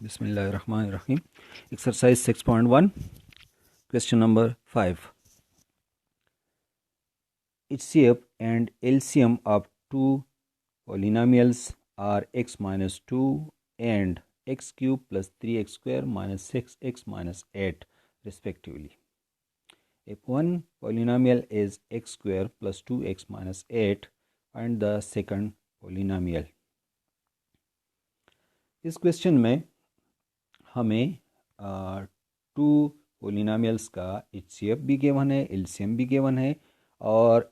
Bismillahirrahmanirrahim. Exercise 6.1, question number 5. HCF and LCM of two polynomials are x minus 2 and x cube plus 3x square minus 6x minus 8 respectively. If one polynomial is x square plus 2x minus 8, find the second polynomial. इस question में हमें to polynomials का HCF भी given है, LCM भी given है और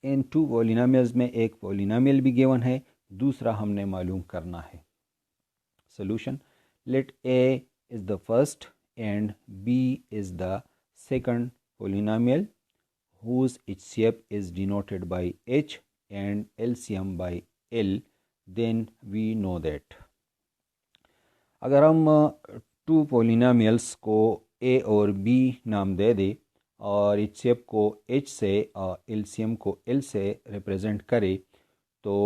इन to polynomials में एक पोलिनोमियल भी गिवन है, दूसरा हमने मालूम करना है. Solution: let a is the first and b is the second polynomial whose HCF is denoted by H and LCM by L, then we know that. अगर हम टू पोलिनोमियल्स को ए और बी नाम दे दें और एचसीएफ को एच से और एलसीएम को एल से रिप्रेजेंट करें तो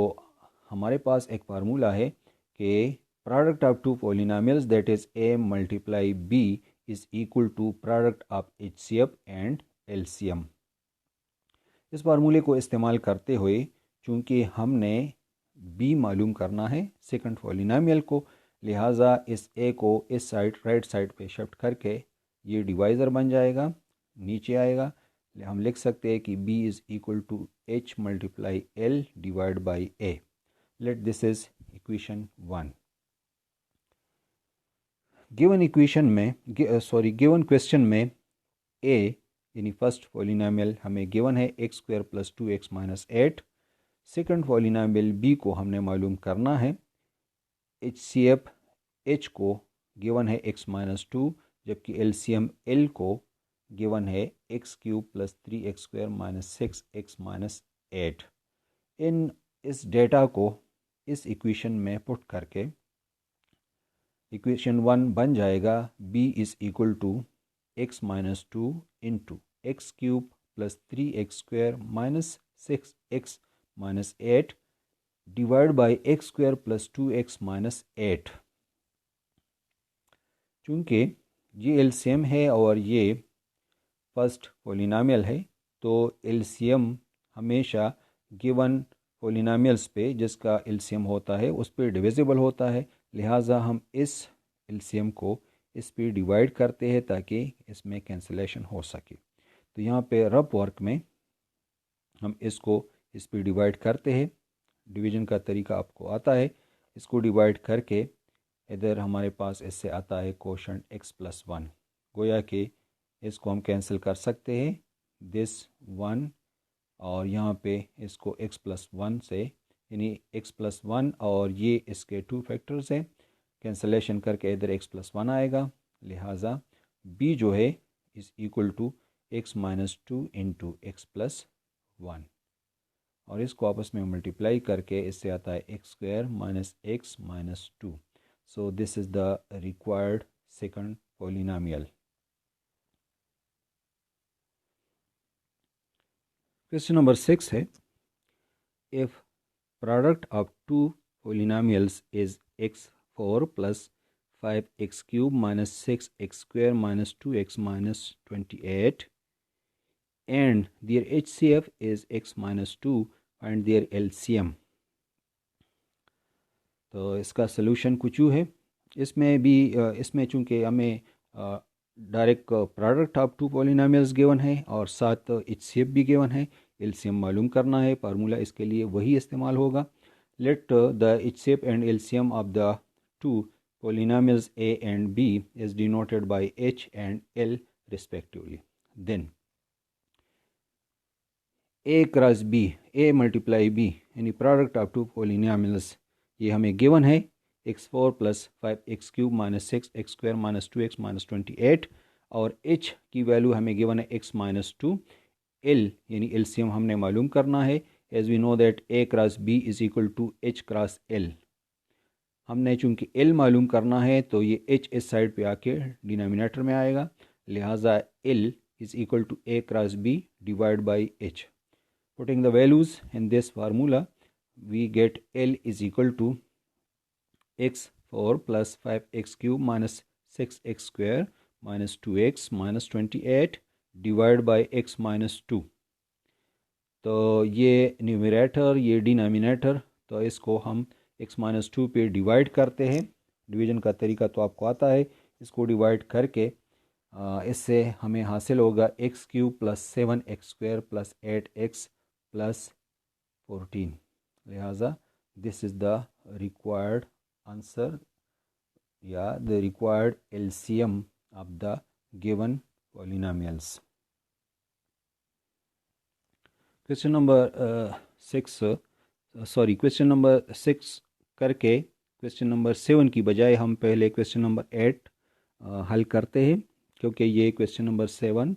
हमारे पास एक फार्मूला है कि product of two polynomials that is a multiply b is equal to product of HCF and LCM. इस फार्मूले को इस्तेमाल करते हुए चूँकि हमने बी मालूम करना है सेकंड पोलिनोमियल को, लिहाजा इस ए को इस साइड राइट साइड पे शिफ्ट करके ये डिवाइज़र बन जाएगा, नीचे आएगा. हम लिख सकते हैं कि b is equal to h multiply l divide by a. Let this is equation 1. Given question में a यानी फर्स्ट पोलिनोमियल हमें गिवन है x square plus 2x minus 8. Second polynomial b को हमने मालूम करना है. HCF H को गिवन है x माइनस 2, जबकि LCM L को गिवन है x cube plus 3x square minus 6x minus 8. इस डेटा को इस इक्वेशन में पुट करके इक्वेशन 1 बन जाएगा b is equal to x minus 2 into x cube plus 3x square minus 6x minus 8 divide by x square plus 2x minus 8. चूँकि ये LCM है और ये फर्स्ट पोलिनोमियल है तो एलसीएम हमेशा गिवन पोलिनोमियल्स पे जिसका एलसीएम होता है उस पे डिविजिबल होता है, लिहाजा हम इस एलसीएम को इस पे डिवाइड करते हैं ताकि इसमें कैंसिलेशन हो सके. तो यहाँ पे रफ वर्क में हम इसको इस पे डिवाइड करते हैं. डिवीजन का तरीका आपको आता है. इसको डिवाइड करके इधर हमारे पास इससे आता है कोशंट x प्लस 1. गोया कि इसको हम कैंसिल कर सकते हैं दिस 1 और यहाँ पे इसको x प्लस 1 से यानी x प्लस 1 और ये इसके 2 फैक्टर्स हैं, कैंसिलेशन करके इधर x प्लस 1 आएगा. लिहाजा b जो है is equal to x minus 2 into x plus 1 और इसको आपस में मल्टीप्लाई करके इससे आता है x square minus x minus 2. So this is the required second polynomial. Question number 6 है, if product of two polynomials is x4 plus 5x cube minus 6x square minus 2x minus 28 and their HCF is x minus 2 and their LCM. तो इसका solution कुछ यूँ है. इसमें चूँकि हमें direct product of two polynomials given है और साथ HCF भी गिवन है, LCM मालूम करना है. फार्मूला इसके लिए वही इस्तेमाल होगा. Let the HCF and LCM of the two polynomials A and B is denoted by H and L respectively. Then a cross b, a multiply b यानी प्रोडक्ट ऑफ टू पोलिनोमियल्स ये हमें given है x4 plus 5x cube minus 6x square minus 2x minus 28 और h की value हमें given है x minus 2. l यानी LCM हमने मालूम करना है. As we know that a cross b is equal to h cross l. हमने चूँकि l मालूम करना है तो ये h इस साइड पे आके डिनोमिनेटर में आएगा, लिहाजा l is equal to a cross b divide by h. Putting the values in this formula, we get L is equal to x 4 plus 5x³ minus 6x² minus 2x minus 28 divide by x minus 2। तो ये numerator, ये denominator, तो इसको हम x minus 2 पे divide करते हैं। Division का तरीका तो आपको आता है। इसको डिवाइड करके इससे हमें हासिल होगा x³ plus 7x² plus 8x plus 14। लिहाजा this is the required answer या the required LCM of the given polynomials. Question number 6 करके क्वेश्चन नंबर 7 की बजाय हम पहले क्वेश्चन नंबर 8 हल करते हैं, क्योंकि ये क्वेश्चन नंबर 7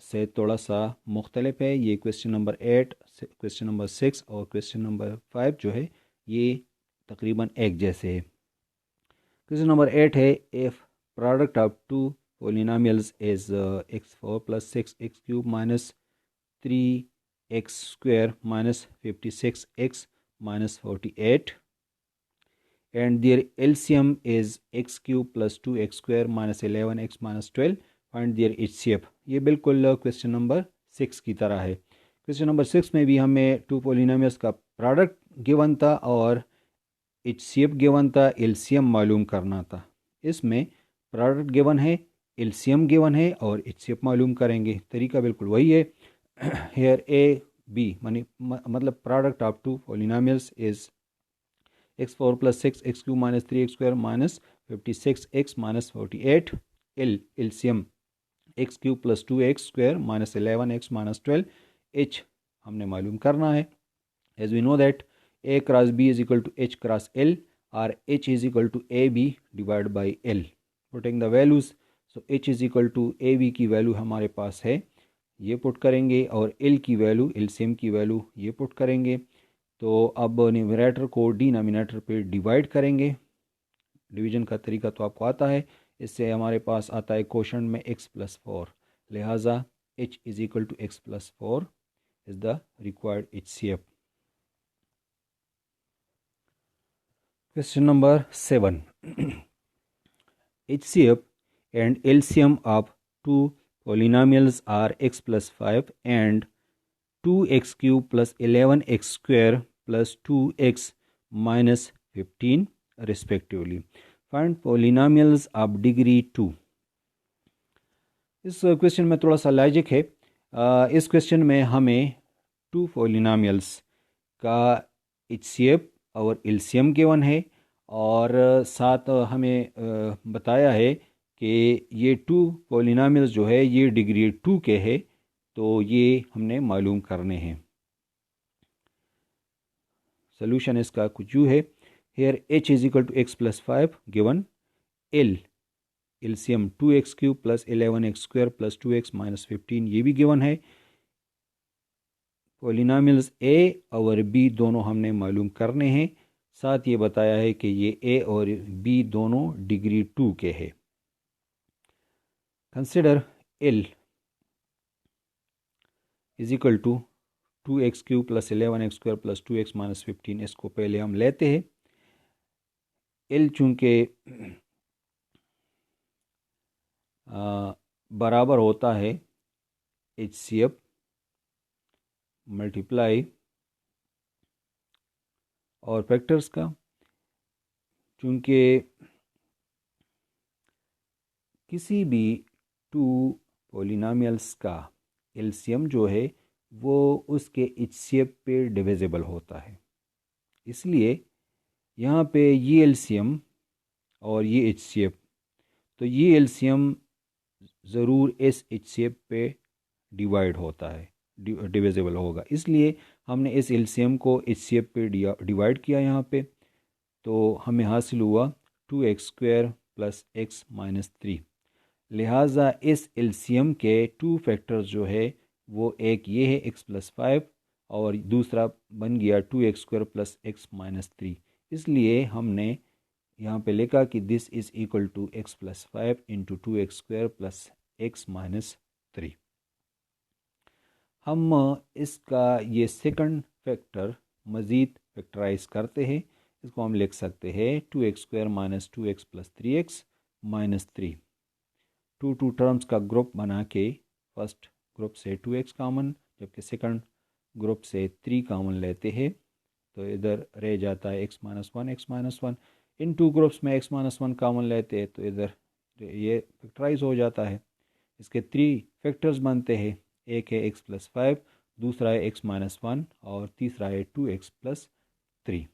से थोड़ा सा मुख्तलिफ है। ये क्वेश्चन नंबर 8, क्वेश्चन नंबर 6 और क्वेश्चन नंबर 5 जो है ये तकरीबन एक जैसे है। क्वेश्चन नंबर 8 है, if product of two polynomials is x4 plus 6x³ minus 3x² minus 56x minus 48 and their LCM is x³ plus 2x² minus 11x minus 12, find their HCF। ये बिल्कुल क्वेश्चन नंबर 6 की तरह है। Question number 6 में भी हमें to polynomials का product given था और HCF गिवन था, LCM मालूम करना था। इसमें प्रोडक्ट गिवन है, LCM गिवन है और HCF मालूम करेंगे। तरीका बिल्कुल वही है। here a b मतलब product of two polynomials is x4 plus 6x³ minus 3x² minus 56x minus 48 LCM x³ plus 2x² minus 11x minus 12 h हमने मालूम करना है। As we know that a cross b is equal to h cross l और h is equal to a b divide by l। Putting the values, so h is equal to a b की value हमारे पास है, ये put करेंगे, और L की value, LCM की वैल्यू ये पुट करेंगे। तो अब न्यूमरेटर को डिनोमिनेटर पे डिवाइड करेंगे। डिवीज़न का तरीका तो आपको आता है। इससे हमारे पास आता है क्वोशंट में x प्लस 4, लिहाजा h is equal to x plus 4 is the required HCF। Question number 7 HCF and LCM of two polynomials are x plus 5 and 2x³ plus 11x² plus 2x minus 15 respectively. Find polynomials of degree 2। इस question में थोड़ा सा logic है। इस question में हमें to polynomials का HCF और LCM गिवन है और साथ हमें बताया है कि ये टू पोलिनोमियल्स जो है ये डिग्री 2 के है, तो ये हमने मालूम करने हैं। सोल्यूशन इसका कुछ यूँ है। Here h is equal to x plus 5 given, L LCM 2x³ plus 11x² plus 2x minus 15 ये भी गिवन है। पोलिनोमियल्स a और b दोनों हमने मालूम करने हैं। साथ ये बताया है कि ये a और b दोनों डिग्री 2 के है। Consider L is equal to 2x³ plus 11x² plus 2x minus 15। इसको पहले हम लेते हैं। L चूँकि बराबर होता है HCF मल्टीप्लाई और फैक्टर्स का, चूँकि किसी भी टू पोलिनोमियल्स का LCM जो है वो उसके HCF पे डिविजिबल होता है, इसलिए यहाँ पे ये LCM और ये HCF, तो ये LCM ज़रूर इस HCF पे डिवाइड होता है, डिविजिबल होगा। इसलिए हमने इस LCM को HCF पे डिवाइड किया यहाँ पे, तो हमें हासिल हुआ 2x² प्लस x माइनस 3। लिहाजा इस LCM के टू फैक्टर्स जो है वो एक ये है x प्लस 5 और दूसरा बन गया 2x² प्लस x माइनस 3। इसलिए हमने यहाँ पे लिखा कि this is equal to x plus 5 into 2x² plus x minus 3। हम इसका ये सेकंड फैक्टर मज़ीद फैक्टराइज करते हैं। इसको हम लिख सकते हैं 2x² minus 2x plus 3x minus 3। Two terms का ग्रुप बना के फर्स्ट ग्रुप से 2x कॉमन, जबकि सेकंड ग्रुप से 3 कॉमन लेते हैं तो इधर रह जाता है x minus one x minus one. इन टू ग्रुप्स में x माइनस वन कॉमन लेते हैं तो इधर ये फैक्टराइज हो जाता है। इसके 3 फैक्टर्स बनते हैं, एक है x प्लस 5, दूसरा है x माइनस वन और तीसरा है 2x प्लस 3।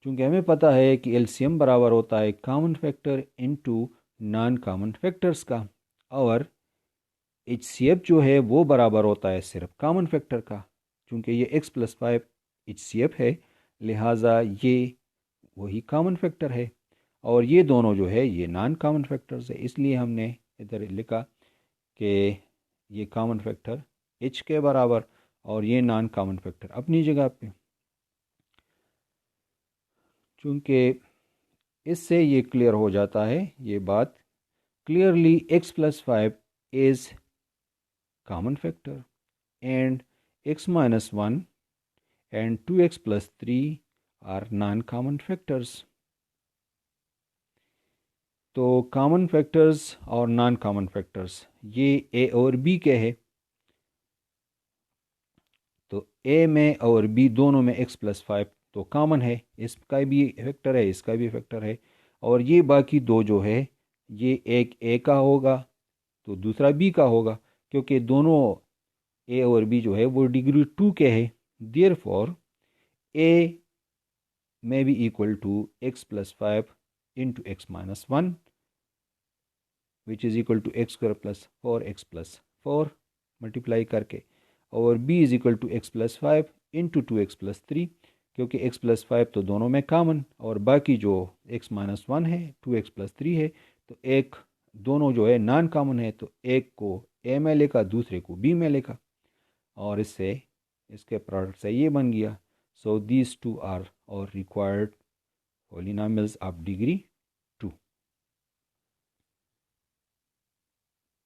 चूँकि हमें पता है कि एलसीएम बराबर होता है common factor into non common factors का, और HCF जो है वो बराबर होता है सिर्फ कॉमन फैक्टर का। चूँकि ये x प्लस 5 HCF है, लिहाजा ये वही कॉमन फैक्टर है, और ये दोनों जो है ये नॉन कॉमन फैक्टर्स है। इसलिए हमने इधर लिखा कि ये कॉमन फैक्टर h के बराबर और ये नॉन कॉमन फैक्टर अपनी जगह पे। चूँकि इससे ये क्लियर हो जाता है ये बात clearly, x plus 5 is common factor and x minus 1 and 2x plus 3 are non-common factors। तो कॉमन फैक्टर्स और नॉन कॉमन फैक्टर्स ये a और b के है, तो a में और b दोनों में x प्लस 5 तो कॉमन है, इसका भी फैक्टर है इसका भी फैक्टर है, और ये बाकी दो जो है ये एक a का होगा तो दूसरा b का होगा, क्योंकि दोनों a और b जो है वो डिग्री 2 के है। Therefore a may be equal to x plus 5 into x minus 1 which is equal to x square plus 4x plus 4 multiply करके, और b is equal to x plus 5 into 2x plus 3, क्योंकि x plus 5 तो दोनों में common और बाकी जो x minus 1 है 2x plus 3 है, तो एक दोनों जो है नॉन कॉमन है, तो एक को a में लेगा दूसरे को b में लेगा, और इससे इसके प्रोडक्ट से ये बन गया। So these two are required polynomials of degree